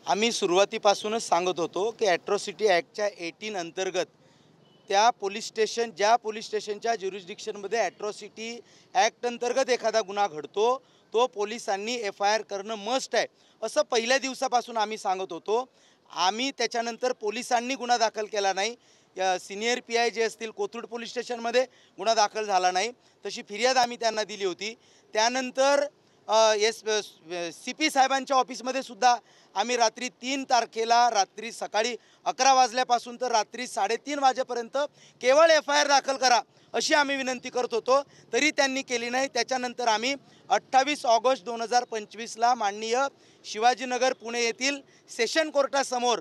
आम्ही सुरुवातीपासूनच सांगत होतो की ॲट्रॉसिटी ॲक्टच्या 18 अंतर्गत त्या ज्या पोलीस स्टेशनच्या ज्युरिस्डिक्शनमध्ये ॲट्रॉसिटी ॲक्ट अंतर्गत एखादा गुन्हा घडतो तो पोलिसांनी FIR करणं मस्ट आहे असं पहिल्या दिवसापासून आम्ही सांगत होतो। आम्ही त्याच्यानंतर पोलिसांनी गुन्हा दाखल केला नाही, सिनियर PI जे असतील कोथरूड पोलीस स्टेशनमध्ये गुन्हा दाखल झाला नाही, तशी फिर्याद आम्ही त्यांना दिली होती। त्यानंतर CP साहेबांच्या ऑफिसमध्ये सुद्धा आम्ही रात्री 3 तारखेला रात्री सकाळी 11 वाजल्यापासून तर रात्री 3:30 वाजेपर्यंत केवळ FIR दाखल करा अशी आम्ही विनंती करत होतो, तरी त्यांनी केली नाही। त्याच्यानंतर आम्ही 28 ऑगस्ट 2025ला माननीय शिवाजीनगर पुणे येथील सेशन कोर्टासमोर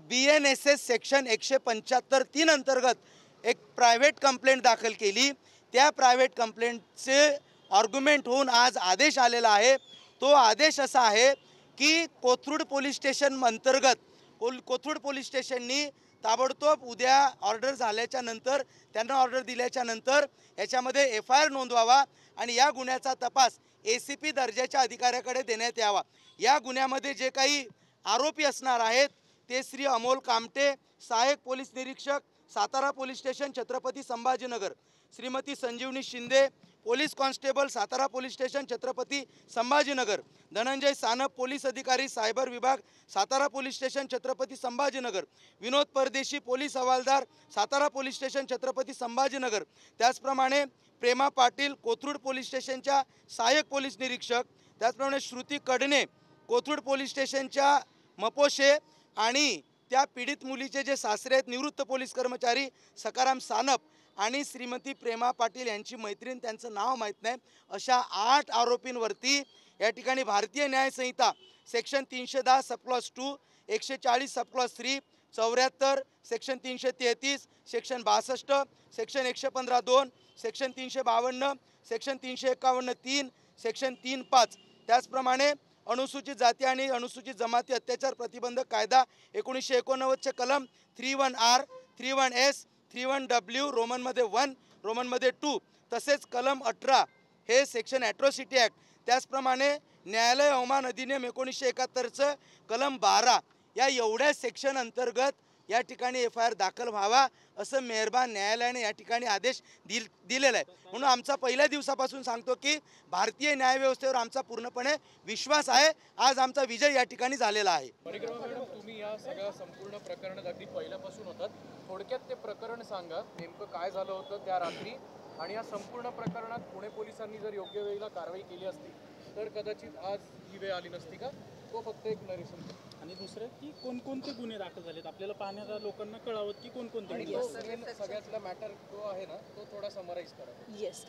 BNSS सेक्शन 175(3) अंतर्गत एक प्रायव्हेट कंप्लेंट दाखल केली। त्या प्रायव्हेट कंप्लेंटचे आर्ग्युमेंट होऊन आज आदेश आलेला आहे। तो आदेश असा आहे की कोथरूड पोलीस स्टेशन अंतर्गत कोथरूड पोलीस स्टेशननी ताबडतोब उद्या ऑर्डर झाल्याच्या नंतर त्यांना ऑर्डर दिल्याच्या नंतर याच्यामध्ये FIR नोंदवावा आणि या गुन्ह्याचा तपास ACP दर्जाच्या अधिकाऱ्याकडे देण्यात यावा। या गुन्ह्यामध्ये जे काही आरोपी असणार आहेत ते श्री अमोल कामटे, सहाय्यक पोलीस निरीक्षक, Satara police station Chhatrapati Sambhajinagar, Shrimati Sanjivani Shinde, police constable, Satara police station Chhatrapati Sambhajinagar, Dhananjay Sanap, police अधिकारी सायबर विभाग, Satara police station Chhatrapati Sambhajinagar, Vinod Pardeshi, police हवालदार, सातारा पोलीस स्टेशन छत्रपती संभाजीनगर, त्याचप्रमाणे प्रेमा पाटील, कोथरूड पोलीस स्टेशनच्या सहाय्यक पोलीस निरीक्षक, त्याचप्रमाणे श्रुती कडणे, कोथरूड पोलीस स्टेशनच्या मपोशे आणि त्या पीडित मुलीचे जे सासरे आहेत निवृत्त पोलीस कर्मचारी सकाराम सानप आणि श्रीमती प्रेमा पाटील यांची मैत्रीण, त्यांचं नाव माहीत नाही, अशा 8 आरोपींवरती या ठिकाणी भारतीय न्याय संहिता section 310 subclause 2, 140 subclause 3, 74, section 333, section 62, section 115(2), section 352, section 351(3), section 3(5), त्याचप्रमाणे अनुसूचित जाती आणि अनुसूचित जमाती अत्याचार प्रतिबंधक कायदा 1989चे कलम 31R, 31S, 31W रोमनमध्ये 1, रोमनमध्ये 2, तसेच कलम 18 हे सेक्शन ॲट्रॉसिटी ॲक्ट, त्याचप्रमाणे न्यायालय अवमान अधिनियम 1971चं कलम 12 या एवढ्या सेक्शन अंतर्गत या ठिकाणी FIR दाखल व्हावा असं मेहरबान न्यायालयाने या ठिकाणी आदेश दिलेला आहे। म्हणून आमचा पहिल्या दिवसापासून सांगतो की भारतीय न्यायव्यवस्थेवर आमचा पूर्णपणे विश्वास आहे। आज आमचा विजय या ठिकाणी झालेला आहे। परिक्रमा मॅडम, तुम्ही या सगळ्या संपूर्ण प्रकरणात अगदी पहिल्यापासून होतात, थोडक्यात ते प्रकरण सांगा, नेमकं काय झालं होतं त्या रात्री, आणि या संपूर्ण प्रकरणात पुणे पोलिसांनी जर योग्य वेळेला कारवाई केली असती तर कदाचित आज ही वेळ आली नसती का? तो फक्त एक नरेशन। आणि दुसरं की कोणकोणते गुन्हे दाखल झालेत आपल्याला पाहणाऱ्या लोकांना कळावं की कोणकोणते सगळ्यातला मॅटर जो आहे ना तो थोडा समराईज करा। येस,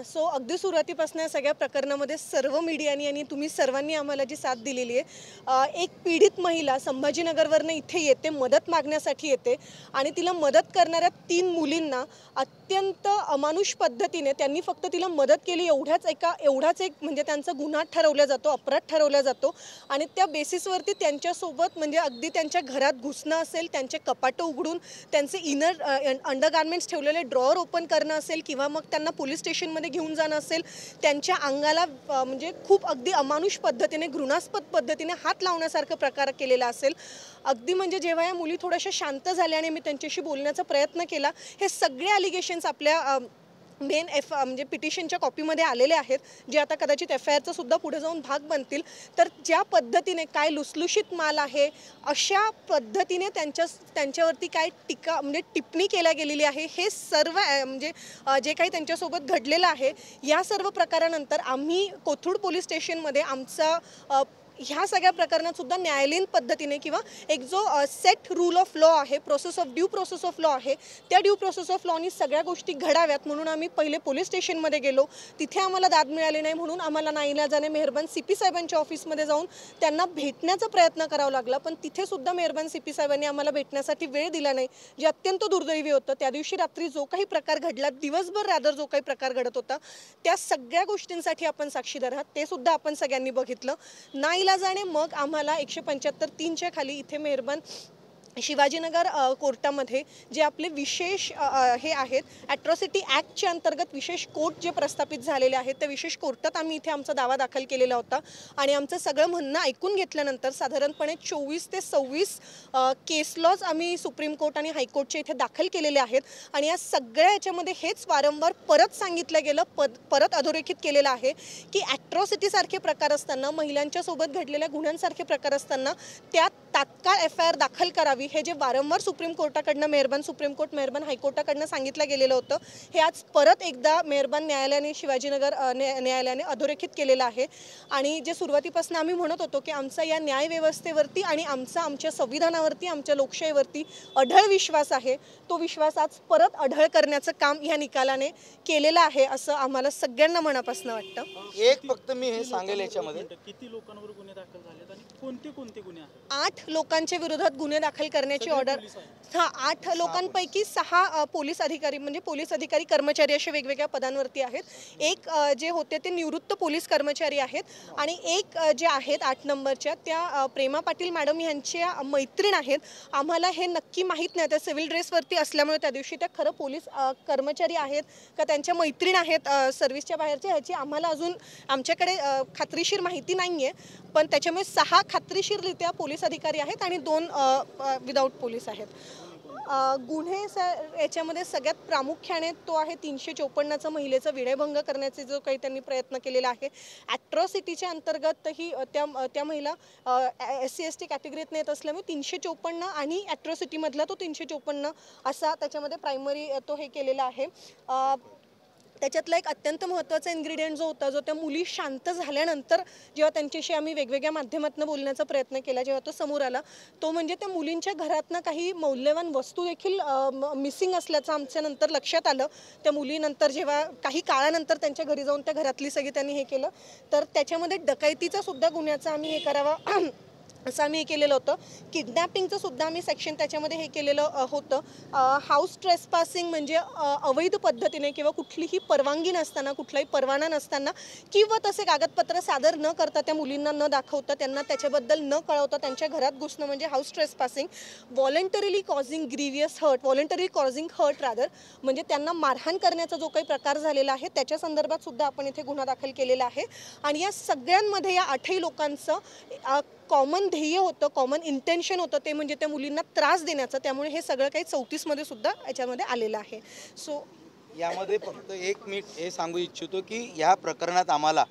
सो अगदी सुरुवातीपासून या सगळ्या प्रकरणामध्ये सर्व मीडियानी आणि तुम्ही सर्वांनी आम्हाला जी साथ दिलेली आहे, एक पीडित महिला संभाजीनगरवरनं इथे येते, मदत मागण्यासाठी येते आणि तिला मदत करणाऱ्या 3 मुलींना अत्यंत अमानुष पद्धतीने त्यांनी फक्त तिला मदत केली एवढाच एक म्हणजे त्यांचा गुन्हा ठरवला जातो, अपराध ठरवला जातो आणि त्या बेसिसवरती त्यांच्यासोबत म्हणजे अगदी त्यांच्या घरात घुसणं असेल, त्यांचे कपाटं उघडून त्यांचे इनर अंडरगार्मेंट्स ठेवलेले ड्रॉवर ओपन करणं असेल किंवा मग त्यांना पोलीस स्टेशनमध्ये घेऊन जाणं असेल, त्यांच्या अंगाला म्हणजे खूप अगदी अमानुष पद्धतीने घृणास्पद पद्धतीने हात लावण्यासारखा प्रकार केलेला असेल। अगदी म्हणजे जेव्हा या मुली थोड्याशा शांत झाल्या आणि मी त्यांच्याशी बोलण्याचा प्रयत्न केला, हे सगळे अलिगेशन्स आपल्या मेन म्हणजे पिटिशनच्या कॉपीमध्ये आलेले आहेत, जे आता कदाचित FIRचा सुद्धा पुढे जाऊन भाग बनतील। तर ज्या पद्धतीने काय लुसलुशीत माल आहे अशा पद्धतीने त्यांच्यावरती काय टीका म्हणजे टिप्पणी केल्या गेलेली आहे, हे सर्व म्हणजे जे काही त्यांच्यासोबत घडलेलं आहे या सर्व प्रकारानंतर आम्ही कोथरूड पोलीस स्टेशनमध्ये आमचा ह्या सगळ्या प्रकरणात सुद्धा न्यायालयीन पद्धतीने किंवा एक जो सेट रूल ऑफ लॉ आहे, ड्यू प्रोसेस ऑफ लॉ आहे, त्या ड्यू प्रोसेस ऑफ लॉनी सगळ्या गोष्टी घडाव्यात म्हणून आम्ही पहिले पोलीस स्टेशनमध्ये गेलो। तिथे आम्हाला दाद मिळाली नाही म्हणून आम्हाला नाईलाजाने मेहरबान CP साहेबांच्या ऑफिसमध्ये जाऊन त्यांना भेटण्याचा प्रयत्न करावा लागला, पण तिथे सुद्धा मेहरबान CP साहेबांनी आम्हाला भेटण्यासाठी वेळ दिला नाही, जे अत्यंत दुर्दैवी होतं। त्या दिवशी रात्री जो काही प्रकार घडला, दिवसभर रादर जो काही प्रकार घडत होता, त्या सगळ्या गोष्टींसाठी आपण साक्षीदार आहात, ते सुद्धा आपण सगळ्यांनी बघितलं। नाईलाजाने मग आम्हाला 175(3) खाली इथे मेहरबान शिवाजीनगर कोर्टामध्ये जे आपले विशेष हे आहेत ॲट्रॉसिटी ॲक्टच्या अंतर्गत विशेष कोर्ट जे प्रस्थापित झालेले आहेत त्या विशेष कोर्टात आम्ही इथे आमचा दावा दाखल केलेला होता आणि आमचं सगळं म्हणणं ऐकून घेतल्यानंतर साधारणपणे 24 ते 26 केस लॉज आम्ही सुप्रीम कोर्ट आणि हायकोर्टचे इथे दाखल केलेले आहेत आणि या सगळ्या याच्यामध्ये हेच वारंवार परत सांगितलं गेलं परत अधोरेखित केलेलं आहे की ॲट्रॉसिटीसारखे प्रकार असताना महिलांच्या सोबत घडलेल्या गुन्ह्यांसारखे प्रकार असताना त्यात तात्काळ FIR दाखल करावी हे जे वारंवार सुप्रीम कोर्टाकडनं मेहरबान सुप्रीम कोर्ट मेहरबान हायकोर्टाकडनं सांगितलं गेलेलं होतं हे आज परत एकदा मेहरबान न्यायालयाने शिवाजीनगर न्यायालयाने अधोरेखित केलेलं आहे आणि जे सुरुवातीपासून आम्ही म्हणत होतो की आमचा या न्यायव्यवस्थेवरती आणि आमच्या संविधानावरती आमच्या लोकशाहीवरती अढळ विश्वास आहे तो विश्वास आज परत अढळ करण्याचं काम ह्या निकालाने केलेलं आहे असं आम्हाला सगळ्यांना मनापासून वाटतं। एक फक्त मी हे सांगेल याच्यामध्ये किती लोकांवर गुन्हे दाखल झालेत आणि कोणते कोणते गुन्हे आहेत? 8 लोकांच्या विरोधात गुन्हे दाखल करण्याची ऑर्डर 8 लोकांपैकी 6 पोलीस अधिकारी म्हणजे पोलीस अधिकारी कर्मचारी असे वेगवेगळ्या पदांवरती आहेत। एक जे होते ते निवृत्त पोलीस कर्मचारी आहेत आणि एक जे आहेत 8 नंबरच्या त्या प्रेमा पाटील मॅडम यांच्या मैत्रीण आहेत। आम्हाला हे नक्की माहीत नाही त्या सिव्हिल ड्रेसवरती असल्यामुळे त्या दिवशी त्या खरं पोलीस कर्मचारी आहेत का त्यांच्या मैत्रीण आहेत सर्व्हिसच्या बाहेरच्या ह्याची आम्हाला अजून आमच्याकडे खात्रीशीर माहिती नाही आहे पण त्याच्यामुळे 6 खात्रीशीररित्या पोलीस अधिकारी आहेत आणि 2 विदाऊट पोलीस आहेत। गुन्हे याच्यामध्ये सगळ्यात प्रामुख्याने तो आहे 354चा महिलेचा विनयभंग करण्याचे जो काही त्यांनी प्रयत्न केलेला आहे। ॲट्रॉसिटीच्या अंतर्गतही त्या महिला SC ST कॅटेगरीत येत असल्यामुळे 354 आणि ॲट्रॉसिटीमधला तो 354 असा त्याच्यामध्ये प्रायमरी तो हे केलेला आहे। त्याच्यातला एक अत्यंत महत्त्वाचा इन्ग्रेडियंट जो होता जो त्या मुली शांत झाल्यानंतर जेव्हा त्यांच्याशी आम्ही वेगवेगळ्या माध्यमातून बोलण्याचा प्रयत्न केला जेव्हा तो समोर आला तो म्हणजे त्या मुलींच्या घरातनं काही मौल्यवान वस्तू देखील मिसिंग असल्याचं आमच्या नंतर लक्षात आलं। त्या मुलीनंतर जेव्हा काही काळानंतर त्यांच्या घरी जाऊन त्या घरातली सगळी त्यांनी हे केलं तर त्याच्यामध्ये डकैतीचा सुद्धा गुन्ह्याचा आम्ही हे करावा असं आम्ही हे केलेलं होतं। किडनॅपिंगचं सुद्धा आम्ही सेक्शन त्याच्यामध्ये हे केलेलं होतं। हाऊस ट्रेसपासिंग म्हणजे अवैध पद्धतीने किंवा कुठलीही परवानगी नसताना कुठलाही परवाना नसताना किंवा तसे कागदपत्र सादर न करता त्या मुलींना न दाखवता त्यांना त्याच्याबद्दल न कळवता त्यांच्या घरात घुसणं म्हणजे house trespassing. Voluntarily causing grievous hurt voluntary causing hurt rather म्हणजे त्यांना मारहाण करण्याचा जो काही प्रकार झालेला आहे त्याच्या संदर्भात सुद्धा आपण इथे गुन्हा दाखल केलेला आहे आणि या सगळ्यांमध्ये या 8 लोकांचं कॉमन ध्येय होतं कॉमन इंटेन्शन होतं ते म्हणजे त्या मुलींना त्रास देण्याचं त्यामुळे हे सगळं काही 34 मध्ये सुद्धा याच्यामध्ये आलेलं आहे। सो यामध्ये फक्त 1 मिनिट हे सांगू इच्छितो की या प्रकरणात आम्हाला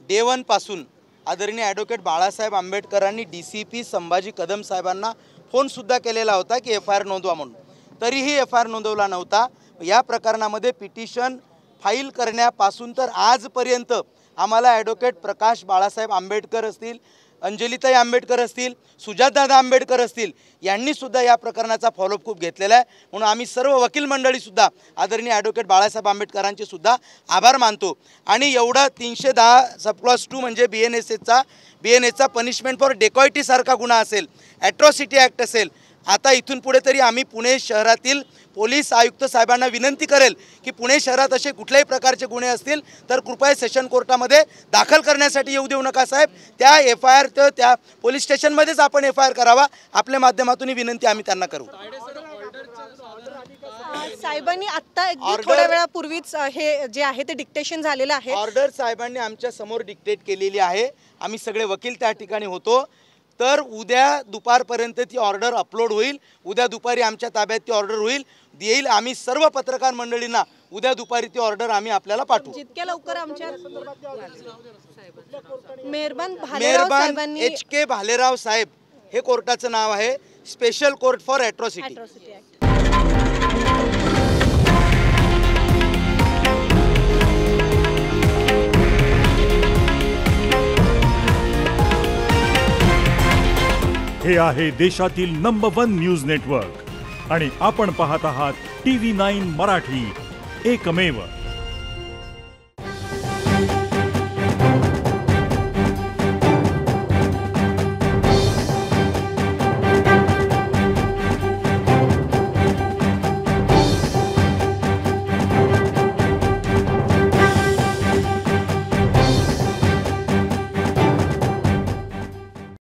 डे 1 पासून आदरणीय ॲडव्होकेट बाळासाहेब आंबेडकरांनी DCP संभाजी कदम साहेबांना फोनसुद्धा केलेला होता की FIR नोंदवा म्हणून तरीही FIR नोंदवला नव्हता। या प्रकरणामध्ये पिटिशन फाईल करण्यापासून तर आजपर्यंत आम्हाला ॲडव्होकेट प्रकाश बाळासाहेब आंबेडकर असतील अंजलीताई आंबेडकर असतील सुजातदादा आंबेडकर असतील यांनी सुद्धा या प्रकरणाचा फॉलोअप खूप घेतलेला आहे म्हणून आम्ही सर्व वकील मंडळीसुद्धा आदरणीय ॲडव्होकेट बाळासाहेब आंबेडकरांचे सुद्धा आभार मानतो। आणि एवढा 310 सबक्लॉज 2 म्हणजे BNSचा पनिशमेंट फॉर डेकॉयटी सारखा गुन्हा असेल ॲट्रॉसिटी ॲक्ट असेल आता इथून पुढे तरी आम्ही पुणे शहरातील पोलीस आयुक्त साहेबांना विनंती करेल की पुणे शहरात असे कुठल्याही प्रकारचे गुन्हे असतील तर कृपया सेशन कोर्टामध्ये दाखल करण्यासाठी येऊ देऊ नका साहेब। त्या FIR तर त्या पोलीस स्टेशनमध्येच आपण FIR करावा आपल्या माध्यमातून ही विनंती आम्ही त्यांना करू। साहेबांनी आता अगदी थोड्या वेळापूर्वीच हे जे आहे ते डिक्टेशन झालेलं आहे। ऑर्डर साहेबांनी आमच्या समोर डिक्टेट केलेली आहे आम्ही सगळे वकील त्या ठिकाणी होतो तर उद्या दुपारपर्यंत ती ऑर्डर अपलोड होईल उद्या दुपारी आमच्या ताब्यात ती ऑर्डर येईल आम्ही सर्व पत्रकार मंडळींना उद्या दुपारी ती ऑर्डर आम्ही आपल्याला पाठवू जितक्या लवकर आमच्या मेहरबान HK भालेराव साहेब हे कोर्टाचं नाव आहे स्पेशल कोर्ट फॉर ॲट्रॉसिटी। हे आहे देशातील नंबर 1 न्यूज नेटवर्क आणि आपण पाहत आहात TV9 मराठी, एकमेव।